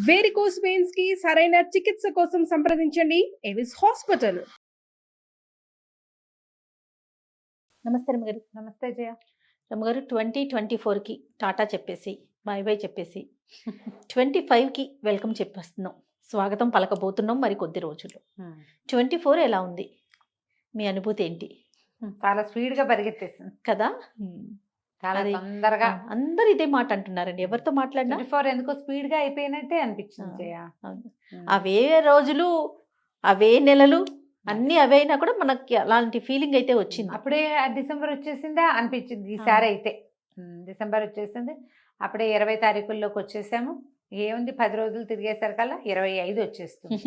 Varicose veins కి సరైన చికిత్స కోసం సంప్రదించండి ఎవిస్ హాస్పిటల్. నమస్తే రమ్మగారు. నమస్తే జయ. రమ్మగారు, 2024కి టాటా చెప్పేసి బై బై చెప్పేసి 25కి వెల్కమ్ చెప్పేస్తున్నాం, స్వాగతం పలకబోతున్నాం మరి కొద్ది రోజుల్లో. 24 ఎలా ఉంది, మీ అనుభూతి ఏంటి? చాలా స్పీడ్ గా పరిగెత్తేసింది కదా, చాలా అదే. తొందరగా. అందరు ఇదే మాట అంటున్నారండి, ఎవరితో మాట్లాడినా 24 ఎందుకో స్పీడ్ గా అయిపోయినట్టే అనిపించింది జయ. అవును. అవే రోజులు, అవే నెలలు, అన్ని అవే అయినా కూడా మనకి అలాంటి ఫీలింగ్ అయితే వచ్చింది. అప్పుడే డిసెంబర్ వచ్చేసిందా అనిపించింది ఈసారి అయితే. డిసెంబర్ వచ్చేసింది, అప్పుడే 20 తారీఖుల్లోకి వచ్చేసాము. ఏముంది 10 రోజులు తిరిగేసరికల్లా 25 వచ్చేస్తుంది.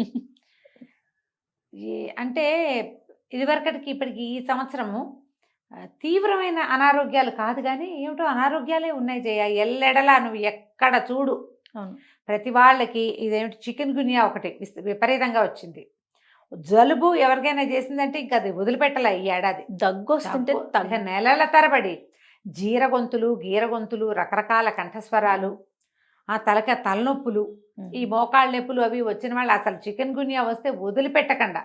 అంటే ఇదివరకటికి ఇప్పటికి ఈ సంవత్సరము తీవ్రమైన అనారోగ్యాలు కాదు కానీ ఏమిటో అనారోగ్యాలే ఉన్నాయి జయ. ఎల్లెడలా నువ్వు ఎక్కడ చూడు అవును. ప్రతి వాళ్ళకి ఇదేమిటి చికెన్ గున్యా ఒకటి విపరీతంగా వచ్చింది. జలుబు ఎవరికైనా చేసిందంటే ఇంకా అది వదిలిపెట్టలే ఈ ఏడాది. దగ్గు వస్తుంటే నెలల తరబడి జీరగొంతులు గీరగొంతులు, రకరకాల కంఠస్వరాలు, ఆ తలనొప్పులు, ఈ మోకాళ్ళ నొప్పులు అవి వచ్చిన వాళ్ళు అసలు చికెన్ గున్యా వస్తే వదిలిపెట్టకుండా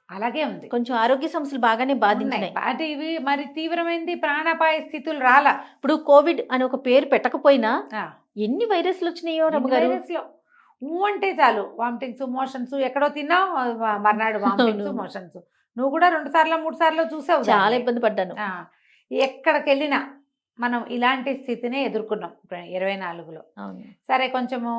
అలాగే ఉంది. కొంచెం ఆరోగ్య సమస్యలు బాగానే బాధించినాయి. అంటే ఇవి మరి తీవ్రమైనది ప్రాణాపాయ స్థితులు రాలా. ఇప్పుడు కోవిడ్ అని ఒక పేరు పెట్టకపోయినా ఎన్ని వైరస్లు వచ్చినాయో రమ్మగారు. వైరస్లో అంటే చాలు వామిటింగ్స్, మోషన్స్, ఎక్కడో తిన్నావు మర్నాడు వామిటింగ్స్, మోషన్స్. నువ్వు కూడా 2 సార్లు 3 సార్లు చూసావు. చాలా ఇబ్బంది పడ్డాను. ఎక్కడికి వెళ్ళినా మనం ఇలాంటి స్థితినే ఎదుర్కొన్నాం 24లో. సరే కొంచెము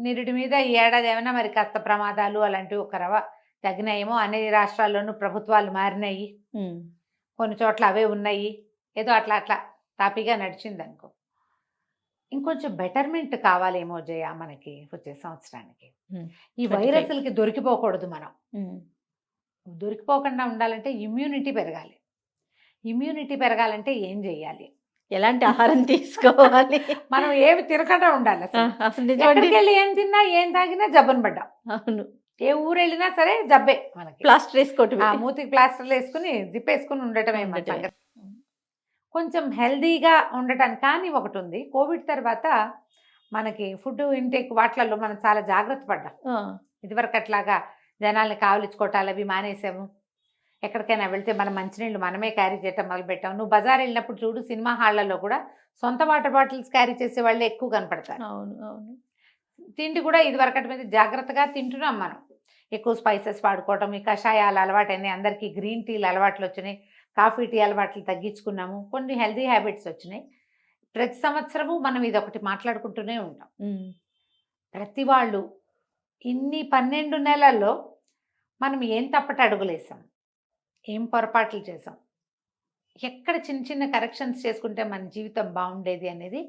నిరుడి మీద ఈ ఏడాది ఏమైనా మరి కాస్త ప్రమాదాలు అలాంటివి ఒక రవ తగినాయేమో. అన్ని రాష్ట్రాల్లోనూ ప్రభుత్వాలు మారినాయి, కొన్ని చోట్ల అవే ఉన్నాయి. ఏదో అట్లా తాపీగా నడిచింది అనుకో. ఇంకొంచెం బెటర్మెంట్ కావాలేమో జయ మనకి వచ్చే సంవత్సరానికి. ఈ వైరస్లకి దొరికిపోకూడదు మనం. దొరికిపోకుండా ఉండాలంటే ఇమ్యూనిటీ పెరగాలి. ఇమ్యూనిటీ పెరగాలంటే ఏం చెయ్యాలి, ఎలాంటి ఆహారం తీసుకోవాలి, మనం ఏమి తినకుండా ఉండాలి. అసలు ఎక్కడికి వెళ్ళి ఏం తిన్నా ఏం తాగినా జబ్బున పడ్డాం. అవును. ఏ ఊరు వెళ్ళినా సరే జబ్బే మనకి. ప్లాస్టర్ వేసుకోవటం, మూతికి ప్లాస్టర్లు వేసుకుని జిప్పేసుకుని ఉండటమే మన సంగతి. కొంచెం హెల్దీగా ఉండటానికి కానీ ఒకటి ఉంది. కోవిడ్ తర్వాత మనకి ఫుడ్ ఇంటేక్ వాటిలలో మనం చాలా జాగ్రత్త పడ్డాం. ఇదివరకు అట్లాగా జనాల్ని కావలించుకోవటాలు అవి మానేసాము. ఎక్కడికైనా వెళ్తే మనం మంచినీళ్ళు మనమే క్యారీ చేయటం మొదలుపెట్టాం. నువ్వు బజార్ వెళ్ళినప్పుడు చూడు, సినిమా హాళ్లలో కూడా సొంత వాటర్ బాటిల్స్ క్యారీ చేసే వాళ్ళే ఎక్కువ కనపడతారు. అవును. తిండి కూడా ఇదివరకటి మీద జాగ్రత్తగా తింటున్నాం మనం. ఎక్కువ స్పైసెస్ వాడుకోవటం, ఈ కషాయాలు అలవాటైనాయి అందరికీ, గ్రీన్ టీలు అలవాట్లు వచ్చినాయి, కాఫీ టీ అలవాట్లు తగ్గించుకున్నాము, కొన్ని హెల్దీ హ్యాబిట్స్ వచ్చినాయి. ప్రతి సంవత్సరము మనం ఇది ఒకటి మాట్లాడుకుంటూనే ఉంటాం. ప్రతి వాళ్ళు ఇన్ని 12 నెలల్లో మనం ఏం తప్పటి అడుగులేసాం, ఏం పొరపాట్లు చేసాం, ఎక్కడ చిన్న చిన్న కరెక్షన్స్ చేసుకుంటే మన జీవితం బాగుండేది అనేది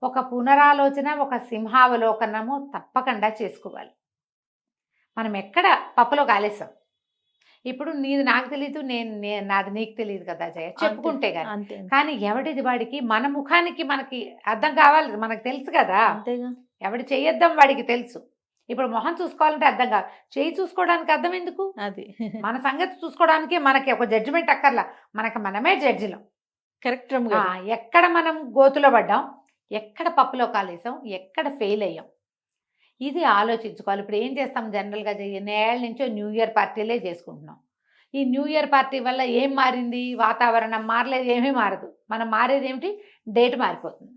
ఒక పునరాలోచన, ఒక సింహావలోకనము తప్పకుండా చేసుకోవాలి. మనం ఎక్కడ పప్పులో కాలేసాం. ఇప్పుడు నీది నాకు తెలియదు, నాది నీకు తెలియదు కదా జయ, చెప్పుకుంటే కానీ ఎవడిది వాడికి, మన ముఖానికి మనకి అర్థం కావాలి, మనకు తెలుసు కదా. ఎవడి చెయ్యొద్దాం వాడికి తెలుసు. ఇప్పుడు మొహం చూసుకోవాలంటే అర్థం కాదు, చెయ్యి చూసుకోవడానికి అర్థం ఎందుకు? అది మన సంగతి చూసుకోవడానికి మనకి ఒక జడ్జిమెంట్ అక్కర్లా, మనకి మనమే జడ్జిలం. కరెక్ట్. ఎక్కడ మనం గోతులో పడ్డాం, ఎక్కడ పప్పులో కాలేసాం, ఎక్కడ ఫెయిల్ అయ్యాం, ఇది ఆలోచించుకోవాలి. ఇప్పుడు ఏం చేస్తాం జనరల్గా ఎన్నేళ్ళ నుంచో న్యూ ఇయర్ పార్టీలే చేసుకుంటున్నాం. ఈ న్యూ ఇయర్ పార్టీ వల్ల ఏం మారింది? వాతావరణం మారలేదు, ఏమీ మారదు. మనం మారేది ఏమిటి? డేట్ మారిపోతుంది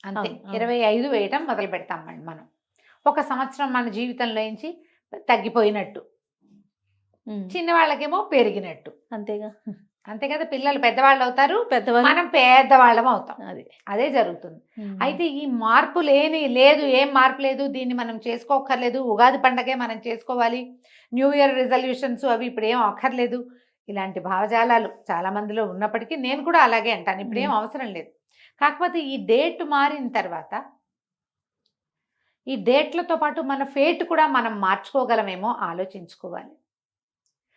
అంతే. 25 వేయటం మొదలు పెడతాం మనం. ఒక సంవత్సరం మన జీవితంలో నుంచి తగ్గిపోయినట్టు, చిన్నవాళ్ళకేమో పెరిగినట్టు. అంతే కదా. పిల్లలు పెద్దవాళ్ళు అవుతారు, మనం పెద్దవాళ్ళం అవుతాం. అదే జరుగుతుంది. అయితే ఈ మార్పు లేదు, ఏం మార్పు లేదు, దీన్ని మనం చేసుకోకర్లేదు. ఉగాది పండగే మనం చేసుకోవాలి, న్యూ ఇయర్ రిజల్యూషన్స్ అవి ఇప్పుడు ఏం అక్కర్లేదు. ఇలాంటి భావజాలాలు చాలా మందిలో ఉన్నప్పటికీ నేను కూడా అలాగే అంటాను, ఇప్పుడు ఏం అవసరం లేదు. కాకపోతే ఈ డేట్ మారిన తర్వాత ఈ డేట్లతో పాటు మన ఫేట్ కూడా మనం మార్చుకోగలమేమో ఆలోచించుకోవాలి.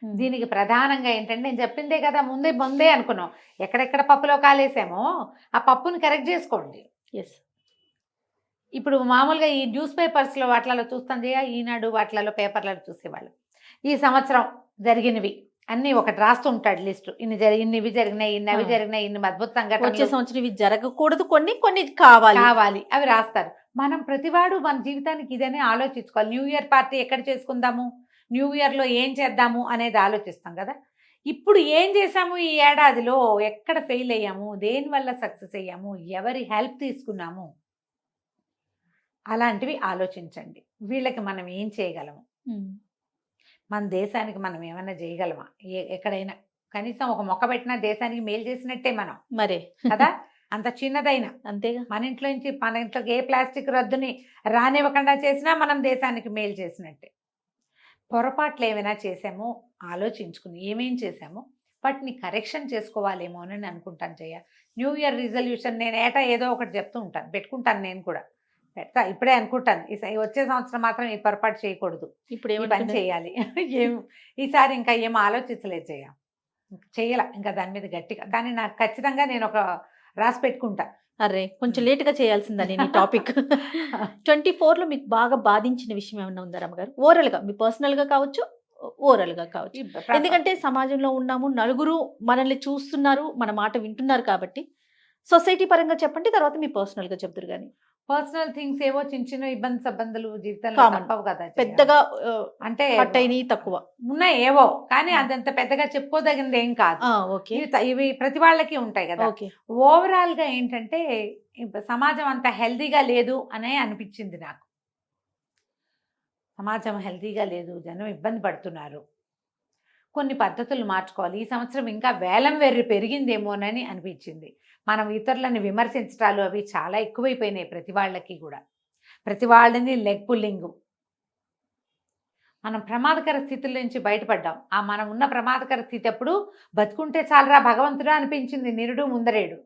దీనికి ప్రధానంగా ఏంటంటే నేను చెప్పిందే కదా, ముందే అనుకున్నాం. ఎక్కడెక్కడ పప్పులో కాలేసామో ఆ పప్పుని కరెక్ట్ చేసుకోండి. ఇప్పుడు మామూలుగా ఈ న్యూస్ పేపర్స్లో వాటిలలో చూస్తాం జయ, ఈనాడు వాటిలలో పేపర్లలో చూసేవాళ్ళు ఈ సంవత్సరం జరిగినవి అన్ని ఒకటి రాస్తూ ఉంటాడు లిస్టు. ఇన్ని ఇవి జరిగినాయి, ఇన్ని అవి జరిగినాయి, ఇన్ని అద్భుత వచ్చే సంఘటనలు సంవత్సరం ఇవి జరగకూడదు, కొన్ని కొన్ని కావాలి. కావాలి, అవి రాస్తారు. మనం ప్రతివాడు మన జీవితానికి ఇదనే ఆలోచించుకోవాలి. న్యూ ఇయర్ పార్టీ ఎక్కడ చేసుకుందాము, న్యూ ఇయర్లో ఏం చేద్దాము అనేది ఆలోచిస్తాం కదా. ఇప్పుడు ఏం చేసాము ఈ ఏడాదిలో, ఎక్కడ ఫెయిల్ అయ్యాము, దేనివల్ల సక్సెస్ అయ్యాము, ఎవరి హెల్ప్ తీసుకున్నాము, అలాంటివి ఆలోచించండి. వీళ్ళకి మనం ఏం చేయగలము, మన దేశానికి మనం ఏమైనా చేయగలమా, ఎక్కడైనా కనీసం ఒక మొక్క పెట్టినా దేశానికి మేలు చేసినట్టే మనం మరే కదా. అంత చిన్నదైనా అంతేగా. మన ఇంట్లోకి ఏ ప్లాస్టిక్ రద్దుని రానివ్వకుండా చేసినా మనం దేశానికి మేలు చేసినట్టే. పొరపాట్లు ఏమైనా చేసామో ఆలోచించుకుని ఏమేం చేసామో వాటిని కరెక్షన్ చేసుకోవాలేమో అని అనుకుంటాను. న్యూ ఇయర్ రిజల్యూషన్ నేను ఏటా ఏదో ఒకటి చెప్తూ ఉంటాను, పెట్టుకుంటాను. నేను కూడా పెడతా, ఇప్పుడే అనుకుంటాను వచ్చే సంవత్సరం మాత్రం ఈ పొరపాటు చేయకూడదు, ఇప్పుడు ఈ పని చేయాలి. ఈసారి ఇంకా ఏం ఆలోచించలేదు చేయాల ఇంకా దాని మీద గట్టిగా. కానీ నాకు ఖచ్చితంగా నేను ఒక రాసి పెట్టుకుంటా. అరే కొంచెం లేట్గా చేయాల్సిందా నేను ఈ టాపిక్. 24లో మీకు బాగా బాధించిన విషయం ఏమన్నా ఉందా రమ్మగారు? ఓవరాల్గా మీ పర్సనల్గా కావచ్చు, ఓవరాల్గా కావచ్చు. ఎందుకంటే సమాజంలో ఉన్నాము, నలుగురు మనల్ని చూస్తున్నారు, మన మాట వింటున్నారు కాబట్టి సొసైటీ పరంగా చెప్పండి, తర్వాత మీ పర్సనల్గా చెప్తారు. కానీ పర్సనల్ థింగ్స్ ఏవో చిన్న చిన్న ఇబ్బందులు జీవితంలో Common. తప్పవు కదా. పెద్దగా అంటే హట్ అయినవి తక్కువ ఉన్నాయి ఏవో, కానీ అదంత పెద్దగా చెప్పుకోదగినది ఏం కాదు. ఓకే ఇవి ప్రతి వాళ్ళకి ఉంటాయి కదా. ఓకే. ఓవరాల్ గా ఏంటంటే సమాజం అంత హెల్దీగా లేదు అనే అనిపించింది నాకు. సమాజం హెల్దీగా లేదు, జనం ఇబ్బంది పడుతున్నారు, కొన్ని పద్ధతులు మార్చుకోవాలి. ఈ సంవత్సరం ఇంకా వేలం వెర్రి పెరిగిందేమోనని అనిపించింది. మనం ఇతరులను విమర్శించడాలు అవి చాలా ఎక్కువైపోయినాయి ప్రతి వాళ్ళకి కూడా. ప్రతి వాళ్ళని లెగ్ పుల్లింగు. మనం ప్రమాదకర స్థితుల నుంచి బయటపడ్డాం. మనం ఉన్న ప్రమాదకర స్థితి అప్పుడు బతుకుంటే చాలరా భగవంతుడా అనిపించింది నిరుడు ముందరేడు.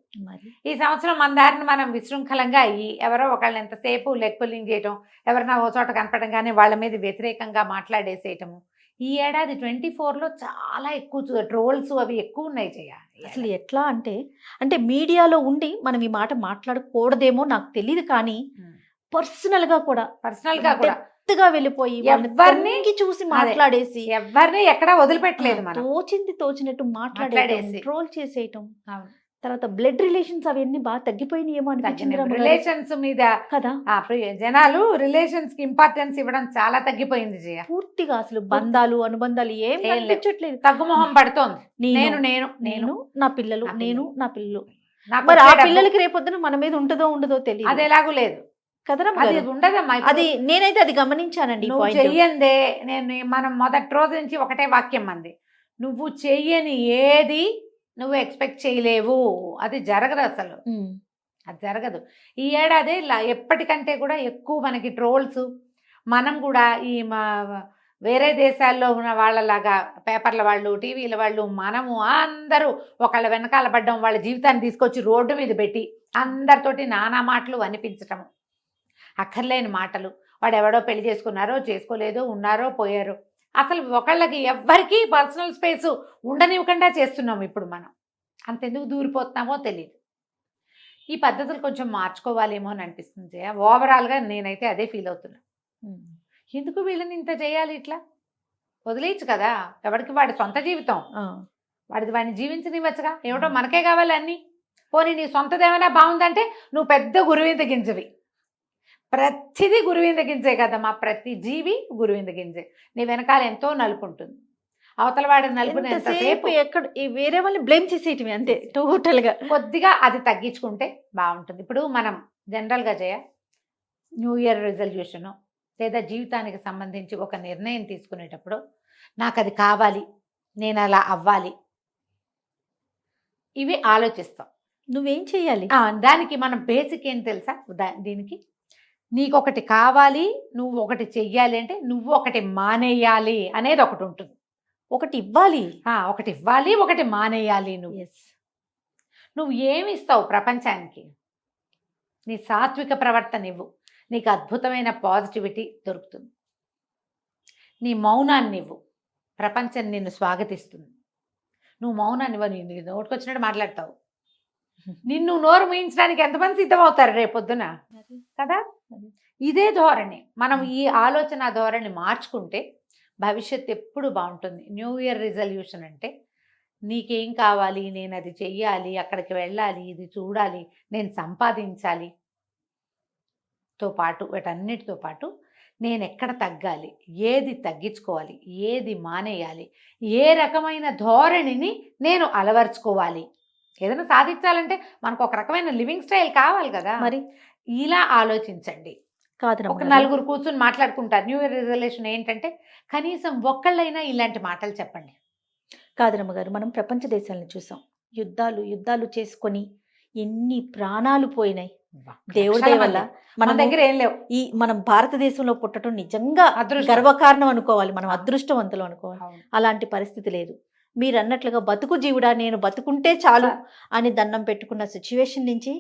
ఈ సంవత్సరం మన దారిని మనం విశృంఖలంగా అయ్యి ఎవరో ఒకళ్ళని ఎంతసేపు లెగ్ పుల్లింగ్ చేయటం, ఎవరైనా ఓ చోట కనపడంగానే వాళ్ళ మీద వ్యతిరేకంగా మాట్లాడేసేయటము. ఈ ఏడాది 24లో చాలా ఎక్కువ ట్రోల్స్ అవి ఎక్కువ ఉన్నాయి. అసలు ఎట్లా అంటే మీడియాలో ఉండి మనం ఈ మాట మాట్లాడకూడదేమో నాకు తెలియదు, కానీ పర్సనల్ గా కూడా పెద్దగా వెళ్ళిపోయి ఎవరిని చూసి మాట్లాడేసి ఎవరిని ఎక్కడ వదిలిపెట్టలేదు, తోచింది తోచినట్టు మాట్లాడేసి ట్రోల్ చేసేయటం. తర్వాత బ్లడ్ రిలేషన్స్ అవన్నీ బాగా తగ్గిపోయినాయేమో అనిపించింది. రిలేషన్స్ మీద కదా జనాలు రిలేషన్స్ కి ఇంపార్టెన్స్ ఇవ్వడం చాలా తగ్గిపోయింది. పూర్తిగా అసలు బంధాలు అనుబంధాలు ఏం కనిపించట్లేదు, తగ్గుమొహం పడుతోంది. నేను నేను నేను నా పిల్లలు, నేను నా పిల్లలు. మరి ఆ పిల్లలకి రేపొద్దున మన మీద ఉంటుందో ఉండదో తెలియదు. అది ఎలాగూ లేదు కదరా, ఉండదమ్మా. అది నేనైతే అది గమనించానండి. చెయ్యందే మనం మొదటి రోజు నుంచి ఒకటే వాక్యం అంది, నువ్వు చెయ్యని ఏది నువ్వు ఎక్స్పెక్ట్ చేయలేవు, అది జరగదు, అసలు అది జరగదు. ఈ ఏడాది ఎప్పటికంటే కూడా ఎక్కువ మనకి ట్రోల్స్. మనం కూడా ఈ వేరే దేశాల్లో ఉన్న వాళ్ళలాగా పేపర్ల వాళ్ళు, టీవీల వాళ్ళు, మనము అందరూ ఒకళ్ళ వెనకాల పడ్డం, వాళ్ళ జీవితాన్ని తీసుకొచ్చి రోడ్డు మీద పెట్టి అందరితోటి నానా మాటలు అనిపించటము, అక్కర్లేని మాటలు. వాడు ఎవడో పెళ్లి చేసుకున్నారో చేసుకోలేదో, ఉన్నారో పోయారో, అసలు ఒకళ్ళకి ఎవ్వరికీ పర్సనల్ స్పేస్ ఉండనివ్వకుండా చేస్తున్నాము ఇప్పుడు మనం. అంతెందుకు దూరిపోతున్నామో తెలియదు. ఈ పద్ధతులు కొంచెం మార్చుకోవాలేమో అని అనిపిస్తుంది. ఓవరాల్గా నేనైతే అదే ఫీల్ అవుతున్నా. ఎందుకు వీళ్ళని ఇంత చేయాలి, ఇట్లా వదిలేయచ్చు కదా. ఎవరికి వాడి సొంత జీవితం, వాడిని జీవించనివ్వచ్చుగా. ఏమిటో మనకే కావాలి అన్నీ. పోనీ నీ సొంతదేమైనా బాగుందంటే నువ్వు పెద్ద గురువింద గింజవి. ప్రతిదీ గురువింద గింజే కదమ్మా, ప్రతి జీవి గురువింద గింజే. నీ వెనకాల ఎంతో నలుపు ఉంటుంది. అవతల వాడి నలుపుని ఎంతసేపు ఎక్కడ వేరే వాళ్ళని బ్లేమ్ చేసేయటమే, అంతే టోటల్ గా. కొద్దిగా అది తగ్గించుకుంటే బాగుంటుంది. ఇప్పుడు మనం జనరల్గా న్యూ ఇయర్ రిజల్యూషను లేదా జీవితానికి సంబంధించి ఒక నిర్ణయం తీసుకునేటప్పుడు నాకు అది కావాలి, నేను అలా అవ్వాలి, ఇవి ఆలోచిస్తాం. నువ్వేం చేయాలి దానికి మనం బేసిక్ ఏం తెలుసా, దీనికి నీకు ఒకటి కావాలి, నువ్వు ఒకటి చెయ్యాలి అంటే నువ్వు ఒకటి మానేయాలి అనేది ఒకటి ఉంటుంది. ఒకటి ఇవ్వాలి, ఒకటి మానేయాలి. నువ్వు ఏమి ఇస్తావు ప్రపంచానికి? నీ సాత్విక ప్రవర్తన ఇవ్వు, నీకు అద్భుతమైన పాజిటివిటీ దొరుకుతుంది. నీ మౌనాన్ని ఇవ్వు, ప్రపంచం నిన్ను స్వాగతిస్తుంది. నువ్వు మౌనాన్ని ఇవ్వ, నీ నోటికొచ్చినట్టు మాట్లాడతావు. నిన్ను నోరు మూయించడానికి ఎంతమంది సిద్ధమవుతారు రేపొద్దున కదా. ఇదే ధోరణి, మనం ఈ ఆలోచన ధోరణి మార్చుకుంటే భవిష్యత్తు ఎప్పుడు బాగుంటుంది. న్యూ ఇయర్ రిజల్యూషన్ అంటే నీకేం కావాలి, నేను అది చెయ్యాలి, అక్కడికి వెళ్ళాలి, ఇది చూడాలి, నేను సంపాదించాలి తో పాటు వీటన్నిటితో పాటు నేను ఎక్కడ తగ్గాలి, ఏది తగ్గించుకోవాలి, ఏది మానేయాలి, ఏ రకమైన ధోరణిని నేను అలవర్చుకోవాలి. ఏదైనా సాధించాలంటే మనకు ఒక రకమైన లివింగ్ స్టైల్ కావాలి కదా. మరి ఇలా ఆలోచించండి. కాదు ఒక రమ్మగారు. నలుగురు కూర్చుని మాట్లాడుకుంటారు. న్యూ ఇయర్ రిజల్యూషన్ ఏంటంటే కనీసం ఒక్కళ్ళైనా ఇలాంటి మాటలు చెప్పండి. కాదు రమ్మగారు, మనం ప్రపంచ దేశాలను చూసాం. యుద్ధాలు యుద్ధాలు చేసుకొని ఎన్ని ప్రాణాలు పోయినాయి దేవుడి దయ వల్ల. మన మన దగ్గర ఏం లేవు. మనం భారతదేశంలో పుట్టడం నిజంగా అదృష్టం. గర్వకారణం అనుకోవాలి, మనం అదృష్టవంతులు అనుకోవాలి. అవును. అలాంటి పరిస్థితి లేదు. మీరు అన్నట్లుగా బతుకు జీవుడా, నేను బతుకుంటే చాలు అని దండం పెట్టుకున్న సిచ్యువేషన్ నుంచి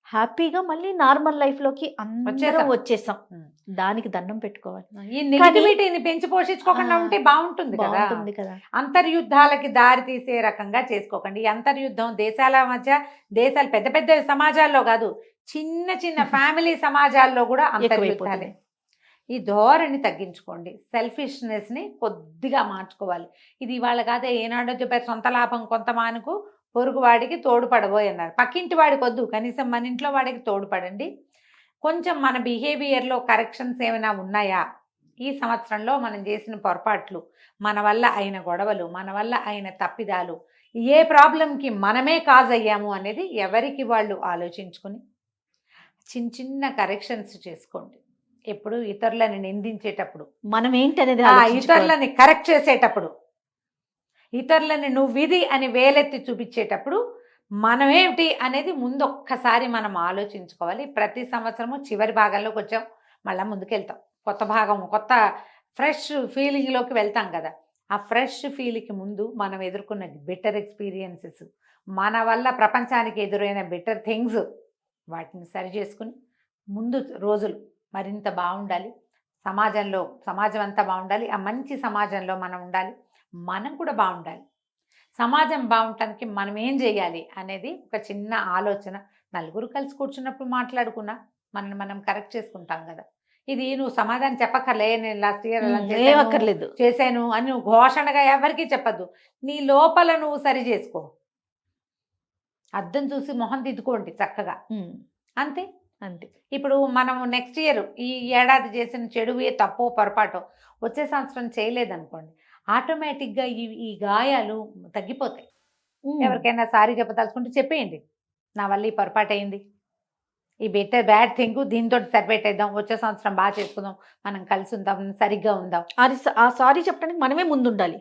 హ్యాపీగా మళ్ళీ నార్మల్ లైఫ్ లోకి అందరం వచ్చేసాం. దానికి దండం పెట్టుకోవాలి. ఈ నెగిటివిటీని పెంచి పోషించుకోకుండా ఉంటే బాగుంటుంది కదా. బాగుంటుంది కదా. అంతర్యుద్ధాలకి దారి తీసే రకంగా చేసుకోకండి. ఈ అంతర్యుద్ధం దేశాల మధ్య, దేశాలు పెద్ద పెద్ద సమాజాల్లో కాదు, చిన్న చిన్న ఫ్యామిలీ సమాజాల్లో కూడా అంతర్యుద్ధాలే. ఈ ధోరణి తగ్గించుకోండి. సెల్ఫిష్నెస్ని కొద్దిగా మార్చుకోవాలి. ఇది ఇవాళ కాదే, ఏనాడో చెప్పారు, సొంత లాభం కొంత మానుకు పొరుగు వాడికి తోడుపడబోయ్ అన్నారు. పక్కింటి వాడికి వద్దు, కనీసం మన ఇంట్లో వాడికి తోడుపడండి. కొంచెం మన బిహేవియర్లో కరెక్షన్స్ ఏమైనా ఉన్నాయా, ఈ సంవత్సరంలో మనం చేసిన పొరపాట్లు, మన వల్ల అయిన గొడవలు, మన వల్ల అయిన తప్పిదాలు, ఏ ప్రాబ్లంకి మనమే కాజ్ అయ్యాము అనేది ఎవరికి వాళ్ళు ఆలోచించుకొని చిన్న చిన్న కరెక్షన్స్ చేసుకోండి. ఎప్పుడు ఇతరులని నిందించేటప్పుడు, మనం ఏంటి అనేది ఇతరులని కరెక్ట్ చేసేటప్పుడు, ఇతరులని నువ్వు ఇది అని వేలెత్తి చూపించేటప్పుడు మనమేమిటి అనేది ముందు ఒక్కసారి మనం ఆలోచించుకోవాలి. ప్రతి సంవత్సరము చివరి భాగంలోకి వచ్చాం, మళ్ళీ ముందుకెళ్తాం. కొత్త భాగం, కొత్త ఫ్రెష్ ఫీలింగ్లోకి వెళ్తాం కదా. ఆ ఫ్రెష్ ఫీలింగ్కి ముందు మనం ఎదుర్కొన్న బెటర్ ఎక్స్పీరియన్సెస్, మన వల్ల ప్రపంచానికి ఎదురైన బెటర్ థింగ్స్, వాటిని సరి చేసుకుని ముందు రోజులు మరింత బాగుండాలి. సమాజం అంతా బాగుండాలి. ఆ మంచి సమాజంలో మనం ఉండాలి, మనం కూడా బాగుండాలి. సమాజం బాగుండటానికి మనం ఏం చేయాలి అనేది ఒక చిన్న ఆలోచన. నలుగురు కలిసి కూర్చున్నప్పుడు మాట్లాడుకున్నా మనం కరెక్ట్ చేసుకుంటాం కదా. ఇది నువ్వు సమాధానం చెప్పక్కర్లే, నేను లాస్ట్ ఇయర్ చేశాను అని నువ్వు ఘోషణగా ఎవరికీ చెప్పద్దు. నీ లోపల నువ్వు సరి చేసుకో. అద్దం చూసి మొహం దిద్దుకోండి చక్కగా, అంతే. ఇప్పుడు మనం నెక్స్ట్ ఇయర్, ఈ ఏడాది చేసిన చెడువే తప్పో పొరపాటో వచ్చే సంవత్సరం చేయలేదనుకోండి, ఆటోమేటిక్గా ఈ గాయాలు తగ్గిపోతాయి. ఎవరికైనా సారీ చెప్పదలుచుకుంటే చెప్పేయండి, నా వల్ల ఈ పొరపాటు అయింది, ఈ బ్యాడ్ థింగ్ దీంతో సరిపెట్టేద్దాం, వచ్చే సంవత్సరం బాగా చేసుకుందాం, మనం కలిసి ఉందాం, సరిగ్గా ఉందాం. ఆ సారీ చెప్పడానికి మనమే ముందుండాలి.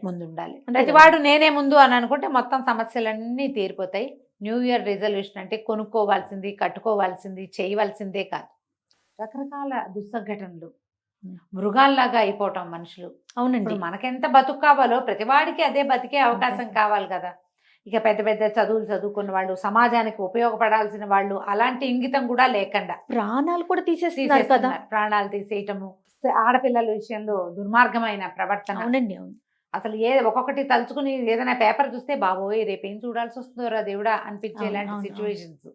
ప్రతివాడు నేనే ముందు అని అనుకుంటే మొత్తం సమస్యలన్నీ తీరిపోతాయి. న్యూ ఇయర్ రిజల్యూషన్ అంటే కొనుక్కోవాల్సింది, కట్టుకోవాల్సింది, చేయవలసిందే కాదు. రకరకాల దుస్సంఘటనలు, మృగాల్లాగా అయిపోవటం మనుషులు. అవునండి. మనకెంత బతుకు కావాలో ప్రతివాడికి అదే బతికే అవకాశం కావాలి కదా. ఇక పెద్ద పెద్ద చదువులు చదువుకున్న వాళ్ళు, సమాజానికి ఉపయోగపడాల్సిన వాళ్ళు, అలాంటి ఇంగితం కూడా లేకుండా ప్రాణాలు కూడా తీసేస్తున్నారు కదా. ప్రాణాలు తీసేయటము, ఆడపిల్లల విషయంలో దుర్మార్గమైన ప్రవర్తన. అవునండి, అవును. అసలు ఒక్కొక్కటి తలుచుకుని ఏదైనా పేపర్ చూస్తే బాబోయ్ రేపేం చూడాల్సి వస్తుందో దేవుడా అనిపించేలాంటి సిచ్యువేషన్స్.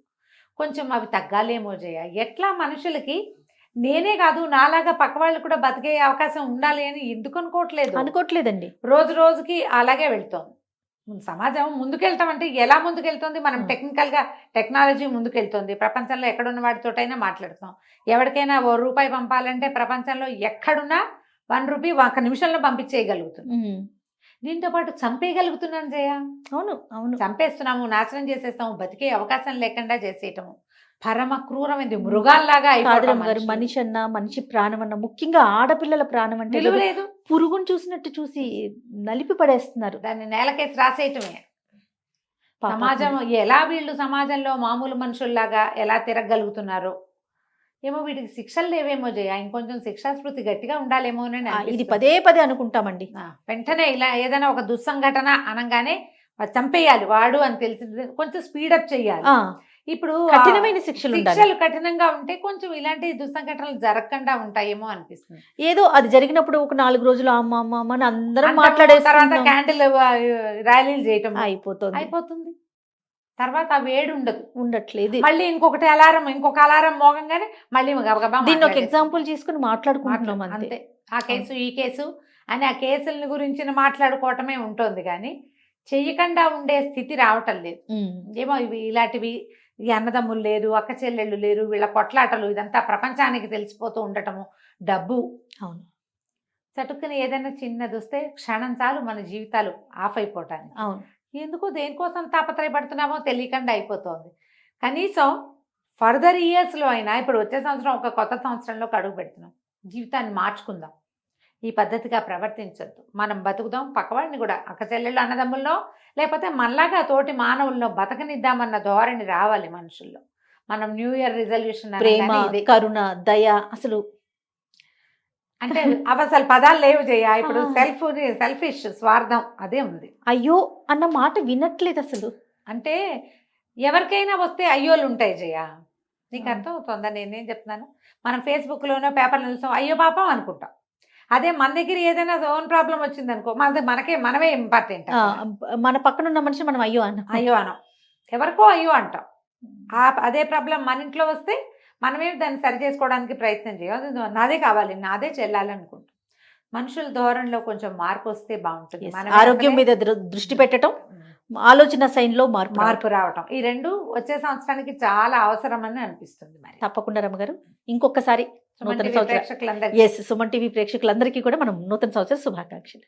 కొంచెం అవి తగ్గాలేమో జయ. ఎట్లా మనుషులకి నేనే కాదు నాలాగా పక్క వాళ్ళు కూడా బతికే అవకాశం ఉండాలి అని ఎందుకు అనుకోవట్లేదండి. రోజు రోజుకి అలాగే వెళ్తోంది సమాజం. ముందుకెళ్తాం అంటే ఎలా ముందుకెళ్తుంది? మనం టెక్నాలజీ ముందుకెళ్తుంది. ప్రపంచంలో ఎక్కడున్న వాడితోటైనా మాట్లాడుతాం. ఎవరికైనా ₹1 పంపాలంటే ప్రపంచంలో ఎక్కడున్నా ₹1 1 నిమిషంలో పంపించేయగలుగుతున్నాం. దీంతో పాటు చంపేయగలుగుతున్నాను జయ. అవును, అవును. చంపేస్తున్నాము, నాశనం చేసేస్తాము, బతికే అవకాశం లేకుండా చేసేయటము పరమ క్రూరమైంది. మృగాల్లాగా అయిపోవడం. మనిషి అన్న, మనిషి ప్రాణం అన్న, ముఖ్యంగా ఆడపిల్లల ప్రాణం అంటే లేదు. పురుగును చూసినట్టు చూసి నలిపి పడేస్తున్నారు. దాన్ని నేలకేసి రాసేయటమే. సమాజం ఎలా, వీళ్ళు సమాజంలో మామూలు మనుషుల్లాగా ఎలా తిరగలుగుతున్నారో ఏమో. వీటికి శిక్షలు లేవేమో జయ. ఇంకొంచెం శిక్షాస్మృతి గట్టిగా ఉండాలేమో. ఇది పదే అనుకుంటామండి. వెంటనే ఇలా ఏదైనా ఒక దుస్సంఘటన అనగానే చంపేయాలి వాడు అని తెలిసి కొంచెం స్పీడప్ చేయాలి. ఇప్పుడు కఠినమైన శిక్షలు కఠినంగా ఉంటే కొంచెం ఇలాంటి దుస్సంఘటనలు జరగకుండా ఉంటాయేమో అనిపిస్తుంది. ఏదో అది జరిగినప్పుడు ఒక 4 రోజులు అమ్మ అని అందరం మాట్లాడే తర్వాత క్యాండిల్ ర్యాలీలు చేయటం అయిపోతుంది. తర్వాత ఆ వేడి ఉండట్లేదు. మళ్ళీ ఇంకొక అలారం మోగంగానే మళ్ళీ దీన్ని ఒక ఎగ్జాంపుల్ తీసుకుని మాట్లాడుకుంటున్నాం అంతే. ఆ కేసు, ఈ కేసు అని ఆ కేసుల గురించి మాట్లాడుకోవటమే ఉంటుంది కానీ చెయ్యకుండా ఉండే స్థితి రావటం లేదు. ఏమో ఇవి ఇలాంటివి, ఈ అన్నదమ్ములు లేరు, అక్క చెల్లెళ్ళు లేరు, వీళ్ళ కొట్లాటలు, ఇదంతా ప్రపంచానికి తెలిసిపోతూ ఉండటము, డబ్బు. అవును. చటుక్కుని ఏదైనా చిన్నది వస్తే క్షణం చాలు మన జీవితాలు ఆఫ్ అయిపోవటానికి. అవును. ఎందుకు దేనికోసం తాపత్రయపడుతున్నామో తెలియకుండా అయిపోతుంది. కనీసం ఫర్దర్ ఇయర్స్లో అయినా, ఇప్పుడు వచ్చే సంవత్సరం ఒక కొత్త సంవత్సరంలోకి అడుగు పెడుతున్నాం, జీవితాన్ని మార్చుకుందాం, ఈ పద్ధతిగా ప్రవర్తించొద్దు, మనం బతుకుదాం, పక్కవాడిని కూడా అక్క చెల్లెళ్ళు అన్నదమ్ముల్లో లేకపోతే మనలాగా తోటి మానవుల్లో బతకనిద్దామన్న ధోరణి రావాలి మనుషుల్లో. మనం న్యూ ఇయర్ రిజల్యూషన్ ప్రేమ, కరుణ, దయ, అసలు అంటే అవి అసలు పదాలు లేవు జయ. ఇప్పుడు ఆ. సెల్ఫిష్, స్వార్థం అదే ఉంది. అయ్యో అన్న మాట వినట్లేదు అసలు. అంటే ఎవరికైనా వస్తే అయ్యోళ్ళు ఉంటాయి జయ, నీకు ఆ. అర్థం అవుతుందా నేనేం చెప్తున్నాను? మనం ఫేస్బుక్లోనో పేపర్లో చూస్తాం, అయ్యో పాపం అనుకుంటాం. అదే మన దగ్గర ఏదైనా ఓన్ ప్రాబ్లం వచ్చింది అనుకో, మనమే ఇంపార్టెంట్. మన పక్కన ఉన్న మనిషి మనం అయ్యో అన్న. అయ్యో అనం, ఎవరికో అయ్యో అంటాం. అదే ప్రాబ్లం మన ఇంట్లో వస్తే మనమే దాన్ని సరి చేసుకోవడానికి ప్రయత్నం చేయం. అది నాదే కావాలి, నాదే చెల్లాలనుకుంటాం. మనుషుల ధోరణిలో కొంచెం మార్పు వస్తే బాగుంటుంది. మనమే ఆరోగ్యం మీద దృష్టి పెట్టడం, ఆలోచన శైలిలో మార్పు రావటం, ఈ రెండు వచ్చే సంవత్సరానికి చాలా అవసరమని అనిపిస్తుంది. మరి తప్పకుండా రమ్మగారు ఇంకొకసారి సుమన్ నూతన టీవీ సంవత్సరం ప్రేక్షకులందరికీ ఎస్ సుమన్ టీవీ ప్రేక్షకులందరికీ కూడా మనం నూతన సంవత్సర శుభాకాంక్షలు.